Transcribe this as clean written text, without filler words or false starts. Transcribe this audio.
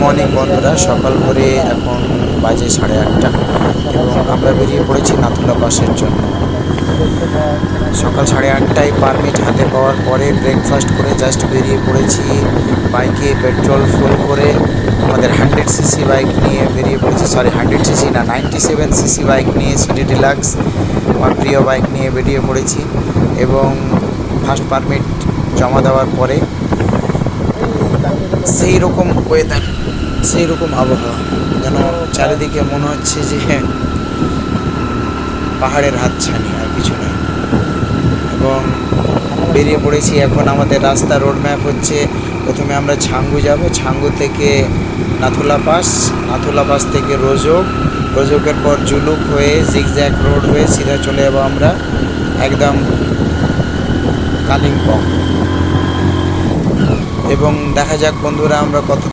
Morning বন্ধুরা, সকাল করে এখন বাজে 8:30 এবং আমরা বেরিয়ে পড়েছি নাথুলা পাসের জন্য। সকাল 8:30টায় পারমিট হাতে পাওয়ার পরে ব্রেকফাস্ট করে জাস্ট বেরিয়ে পড়েছি। বাইকে পেট্রোল ফুল করে আমাদের 100cc বাইক নিয়ে বেরিয়ে পড়েছি, 100cc না 97cc বাইক নিয়ে, সিটি ডিলাক্স আমার প্রিয় বাইক নিয়ে বেরিয়ে পড়েছি। এবং ফার্স্ট পারমিট জমা দেওয়ার পরে সেই রকম ওয়েদার, সেই রকম আবহাওয়া, যেন চারিদিকে মনে হচ্ছে যে পাহাড়ের হাতছানি, আর কিছু নয়। এবং বেরিয়ে পড়েছি। এখন আমাদের রাস্তা রোড ম্যাপ হচ্ছে, প্রথমে আমরা ছাঙ্গু যাব, ছাঙ্গু থেকে নাথুলা পাস, নাথুলা পাস থেকে রোজক, রোজকের পর জুলুক হয়ে জিগজ্যাগ রোড হয়ে সিধা চলে যাবো আমরা একদম কালিম্পং। এবং দেখা যাক বন্ধুরা আমরা কত